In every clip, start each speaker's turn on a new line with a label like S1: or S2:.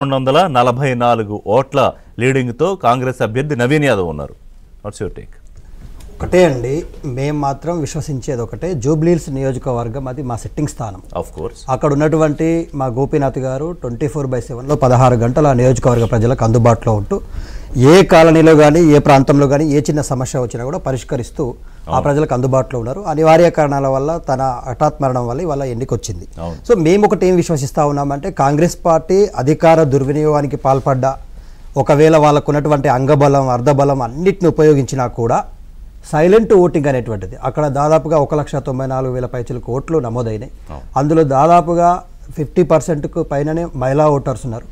S1: 244 ఓట్ల లీడింగ్తో కాంగ్రెస్ అభ్యర్థి నవీన్ యాదవ్ ఉన్నారు. What's your take?
S2: ఒకటే అండి, మేము మాత్రం విశ్వసించేది ఒకటే, జూబ్లీహిల్స్ నియోజకవర్గం అది మా సిట్టింగ్ స్థానం.
S1: ఆఫ్ కోర్స్
S2: అక్కడ ఉన్నటువంటి మా గోపీనాథ్ గారు 24/7లో 16 గంటల నియోజకవర్గ ప్రజలకు అందుబాటులో ఉంటూ ఏ కాలనీలో కానీ ఏ ప్రాంతంలో కానీ ఏ చిన్న సమస్య వచ్చినా కూడా పరిష్కరిస్తూ ఆ ప్రజలకు అందుబాటులో ఉన్నారు. అనివార్య కారణాల వల్ల తన హఠాత్ మరణం వల్ల ఇవాళ ఎన్నికొచ్చింది. సో మేము ఒకటి ఏం విశ్వసిస్తూ ఉన్నామంటే, కాంగ్రెస్ పార్టీ అధికార దుర్వినియోగానికి పాల్పడ్డా, ఒకవేళ వాళ్ళకు ఉన్నటువంటి అంగబలం అర్ధబలం అన్నిటిని ఉపయోగించినా కూడా సైలెంట్ ఓటింగ్ అనేటువంటిది అక్కడ దాదాపుగా 1,94,000 పైచలకు ఓట్లు నమోదైనాయి. అందులో దాదాపుగా 50%కు పైననే మహిళా ఓటర్స్ ఉన్నారు.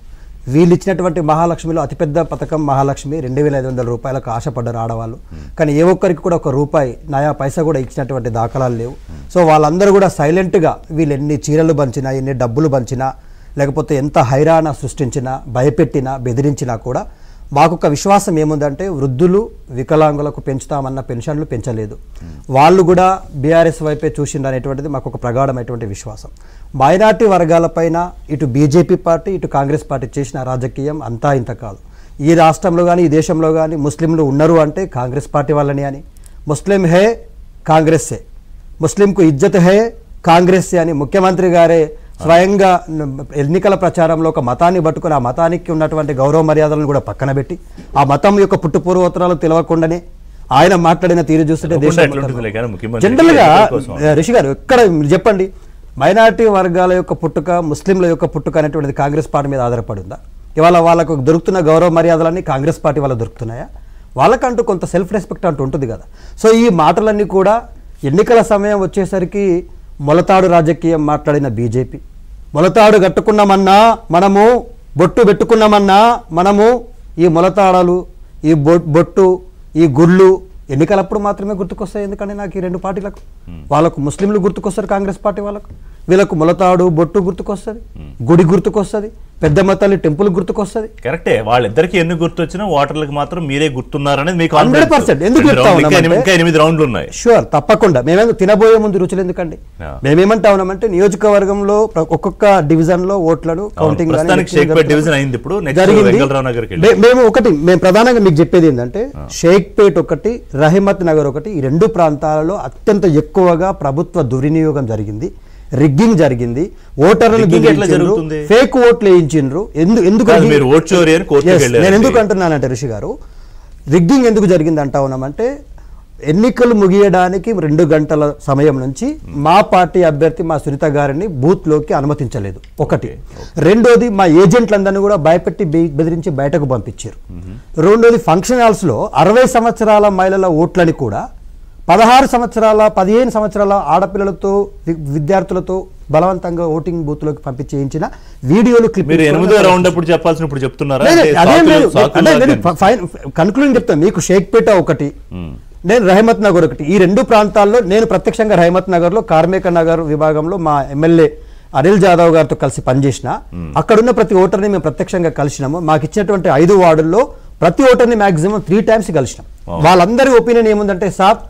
S2: వీళ్ళు ఇచ్చినటువంటి మహాలక్ష్మిలో అతిపెద్ద పథకం మహాలక్ష్మి, 2,500 రూపాయలకు ఆశపడ్డారు ఆడవాళ్ళు. కానీ ఏ ఒక్కరికి కూడా ఒక రూపాయి నయా పైసా కూడా ఇచ్చినటువంటి దాఖలాలు లేవు. సో వాళ్ళందరూ కూడా సైలెంట్గా వీళ్ళు ఎన్ని చీరలు పంచినా, ఎన్ని డబ్బులు పంచినా, లేకపోతే ఎంత హైరాణ సృష్టించినా, భయపెట్టినా, బెదిరించినా కూడా మాకొక విశ్వాసం ఏముందంటే, వృద్ధులు వికలాంగులకు పెంచుతామన్న పెన్షన్లు పెంచలేదు, వాళ్ళు కూడా బీఆర్ఎస్ వైపే చూసిండ్రు అనేటువంటిది మాకు ఒక ప్రగాఢమైనటువంటి విశ్వాసం. మైనార్టీ వర్గాలపైన ఇటు బీజేపీ పార్టీ ఇటు కాంగ్రెస్ పార్టీ చేసిన రాజకీయం అంతా ఇంత కాదు. ఈ రాష్ట్రంలో కానీ ఈ దేశంలో కానీ ముస్లింలు ఉన్నారు అంటే కాంగ్రెస్ పార్టీ వాళ్ళని అని, ముస్లిం హే కాంగ్రెస్సే, ముస్లింకు ఇజ్జత్ హే కాంగ్రెస్సే అని ముఖ్యమంత్రి గారే స్వయంగా ఎన్నికల ప్రచారంలో ఒక మతాన్ని పట్టుకుని ఆ మతానికి ఉన్నటువంటి గౌరవ మర్యాదలను కూడా పక్కన పెట్టి ఆ మతం యొక్క పుట్టుపూర్వోత్తరాలు తెలియకుండానే ఆయన మాట్లాడిన తీరు చూస్తుంటే జనరల్గా రిషి గారు ఎక్కడ చెప్పండి, మైనారిటీ వర్గాల యొక్క పుట్టుక, ముస్లింల యొక్క పుట్టుక అనేటువంటిది కాంగ్రెస్ పార్టీ మీద ఆధారపడి ఉందా? ఇవాళ వాళ్ళకు దొరుకుతున్న గౌరవ మర్యాదలన్నీ కాంగ్రెస్ పార్టీ వాళ్ళకు దొరుకుతున్నాయా? వాళ్ళకంటూ కొంత సెల్ఫ్ రెస్పెక్ట్ అంటూ ఉంటుంది కదా. సో ఈ మాటలన్నీ కూడా ఎన్నికల సమయం వచ్చేసరికి మొలతాడు రాజకీయం మాట్లాడిన బీజేపీ, మొలతాడు కట్టుకున్నామన్నా మనము, బొట్టు పెట్టుకున్నామన్నా మనము, ఈ మొలతాడలు, ఈ బొట్టు, ఈ గుళ్ళు ఎన్నికలప్పుడు మాత్రమే గుర్తుకొస్తాయి. ఎందుకంటే నాకు ఈ రెండు పార్టీలకు, వాళ్ళకు ముస్లింలు గుర్తుకొస్తారు కాంగ్రెస్ పార్టీ వాళ్ళకు, వీళ్ళకు మొలతాడు బొట్టు గుర్తుకొస్తుంది, గుడి గుర్తుకొస్తుంది, పెద్దమ్మ తల్లి టెంపుల్ గుర్తుకొస్తుంది.
S1: కరెక్టే, వాళ్ళిద్దరికి ఎన్ని గుర్తొచ్చినా ఓటర్లకు మాత్రం మీరే గుర్తున్నారనేది మీకు
S2: 100%. ఎందుకు
S1: ఇంకా 8 రౌండ్లు ఉన్నాయి.
S2: షూర్, తప్పకుండా. మేమేమో తినబోయే ముందు రుచులు ఎందుకండి, మేమేమంటా ఉన్నామంటే నియోజకవర్గంలో ఒక్కొక్క డివిజన్ లో ఓట్లను కౌంటింగ్ జరిగింది. మేము ప్రధానంగా మీకు చెప్పేది ఏంటంటే, షేక్పేట్ ఒకటి, రహిమత్ నగర్ ఒకటి, ఈ రెండు ప్రాంతాలలో అత్యంత ఎక్కువగా ప్రభుత్వ దుర్వినియోగం జరిగింది, రిగ్గింగ్ జరిగింది, ఓటర్లు ఫేక్ ఓట్లు వేయించిండ్రు. ఎందుకు నేను ఎందుకు అంటున్నానంటే రిషి గారు, రిగ్గింగ్ ఎందుకు జరిగింది అంటా ఉన్నామంటే, ఎన్నికలు ముగియడానికి 2 గంటల సమయం నుంచి మా పార్టీ అభ్యర్థి మా సునీత గారిని బూత్ లోకి అనుమతించలేదు ఒకటి. రెండోది మా ఏజెంట్లందరినీ కూడా భయపెట్టి బెదిరించి బయటకు పంపించారు. రెండోది ఫంక్షన్ హాల్స్ లో 60 సంవత్సరాల మహిళల ఓట్లని కూడా 16 సంవత్సరాల 15 సంవత్సరాల ఆడపిల్లలతో విద్యార్థులతో బలవంతంగా ఓటింగ్ బూత్ లోకి పంపించేయించిన వీడియోలు క్లిప్. కన్క్లూడింగ్ చెప్తాను మీకు. షేక్పేట ఒకటి, నేను రహమత్ నగర్ ఒకటి. ఈ 2 ప్రాంతాల్లో నేను ప్రత్యక్షంగా రహమత్ నగర్ లో కార్మిక నగర్ విభాగంలో మా ఎమ్మెల్యే అనిల్ జాదవ్ గారితో కలిసి పనిచేసిన, అక్కడున్న ప్రతి ఓటర్ని మేము ప్రత్యక్షంగా కలిసినాము. మాకు ఇచ్చినటువంటి 5 వార్డుల్లో ప్రతి ఓటర్ని మాక్సిమం 3 times కలిసినాం. వాళ్ళందరి ఒపీనియన్ ఏముందంటే, సాబ్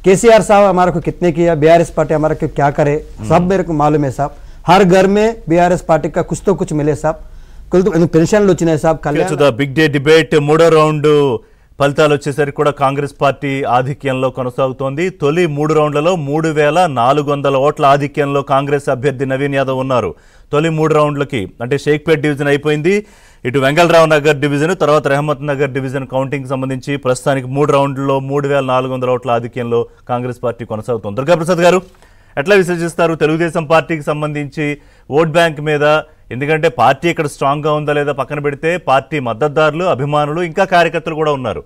S2: केसीआर साहब हमारे को कितने किया, बीआरएस पार्टी हमारे को क्या करे, सब मेरे को मालूम है साहब, हर घर में बीआरएस पार्टी का कुछ तो कुछ मिले साहब, పెన్షన్లు వచ్చినాయి సాబ్.
S1: బిగ్ డే డిబేట్ 3వ రౌండ్ ఫలితాలు వచ్చేసరికి కూడా కాంగ్రెస్ పార్టీ ఆధిక్యంలో కొనసాగుతోంది. తొలి 3 రౌండ్లలో 3,400 ఓట్ల ఆధిక్యంలో కాంగ్రెస్ అభ్యర్థి నవీన్ యాదవ్ ఉన్నారు. తొలి 3 రౌండ్లకి అంటే షేక్పేట్ డివిజన్ అయిపోయింది, ఇటు వెంగళరావు నగర్ డివిజన్, తర్వాత రెహమత్ నగర్ డివిజన్ కౌంటింగ్ సంబంధించి ప్రస్తుతానికి 3 రౌండ్లలో 3,400 ఓట్ల ఆధిక్యంలో కాంగ్రెస్ పార్టీ కొనసాగుతోంది. దుర్గాప్రసాద్ గారు, ఎట్లా విశ్లేషిస్తారు తెలుగుదేశం పార్టీకి సంబంధించి ఓట్ బ్యాంక్ మీద? ఎందుకంటే పార్టీ ఇక్కడ స్ట్రాంగ్గా ఉందా లేదా పక్కన పెడితే, పార్టీ మద్దతుదారులు, అభిమానులు, ఇంకా కార్యకర్తలు కూడా ఉన్నారు.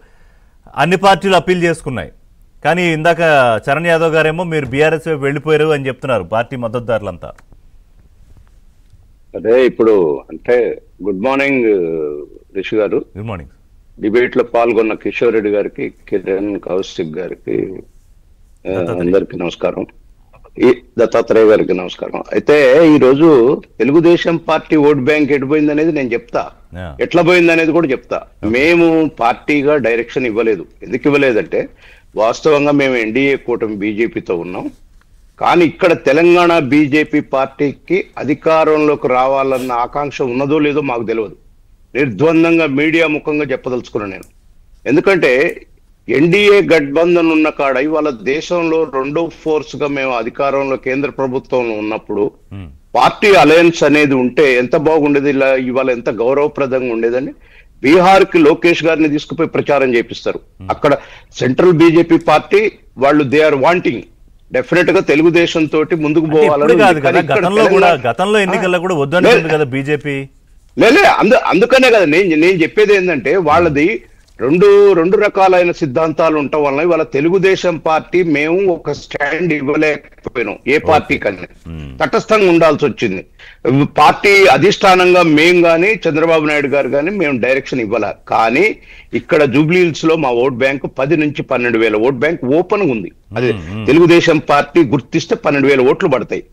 S1: అన్ని పార్టీలు అప్పీల్ చేసుకున్నాయి. కానీ ఇందాక చరణ్ యాదవ్ గారేమో మీరు బీఆర్ఎస్ వైపు వెళ్ళిపోయారు అని చెప్తున్నారు పార్టీ మద్దతుదారులంతా.
S3: అదే ఇప్పుడు అంటే గుడ్ మార్నింగ్ రిషి గారు.
S1: Good morning.
S3: డిబేట్ లో పాల్గొన్న కిషోర్ రెడ్డి గారికి, కిరణ్ కౌశిక్ గారికి, అందరికి నమస్కారం. దత్తాత్రేయ గారికి నమస్కారం. అయితే ఈ రోజు తెలుగుదేశం పార్టీ ఓట్ బ్యాంక్ ఎటుపోయింది అనేది నేను చెప్తా, ఎట్లా పోయింది అనేది కూడా చెప్తా. మేము పార్టీగా డైరెక్షన్ ఇవ్వలేదు. ఎందుకు ఇవ్వలేదంటే, వాస్తవంగా మేము ఎన్డీఏ కూటమి బీజేపీతో ఉన్నాం. కానీ ఇక్కడ తెలంగాణ బీజేపీ పార్టీకి అధికారంలోకి రావాలన్న ఆకాంక్ష ఉన్నదో లేదో మాకు తెలియదు. నిర్ద్వందంగా మీడియా ముఖంగా చెప్పదలుచుకున్నాను నేను. ఎందుకంటే ఎన్డీఏ గఠబంధన్ ఉన్న కాడ ఇవాళ దేశంలో రెండో ఫోర్స్ గా మేము అధికారంలో కేంద్ర ప్రభుత్వంలో ఉన్నప్పుడు పార్టీ అలయన్స్ అనేది ఉంటే ఎంత బాగుండేది, ఇలా ఇవాళ ఎంత గౌరవప్రదంగా ఉండేదని. బీహార్ కి లోకేష్ గారిని తీసుకుపోయి ప్రచారం చేపిస్తారు. అక్కడ సెంట్రల్ బీజేపీ పార్టీ వాళ్ళు దే ఆర్ వాంటింగ్ డెఫినెట్ గా తెలుగుదేశం తోటి ముందుకు పోవాలని.
S1: గతంలో ఎన్నికల్లో కూడా వద్దంటుంది కదా బీజేపీ.
S3: లేలే అందుకనే కదా నేను చెప్పేది ఏంటంటే వాళ్ళది రెండు రకాలైన సిద్ధాంతాలు ఉండటం వలన ఇవాళ తెలుగుదేశం పార్టీ మేము ఒక స్టాండ్ ఇవ్వలేకపోయినాం. ఏ పార్టీ కన్నా తటస్థంగా ఉండాల్సి వచ్చింది. పార్టీ అధిష్టానంగా మేము కానీ చంద్రబాబు నాయుడు గారు కానీ మేము డైరెక్షన్ ఇవ్వాల. కానీ ఇక్కడ జూబ్లీ హిల్స్ లో మా ఓట్ బ్యాంక్ 10 నుంచి 12,000 ఓట్ బ్యాంక్ ఓపెన్ ఉంది. అది తెలుగుదేశం పార్టీ గుర్తిస్తే 12,000 ఓట్లు పడతాయి.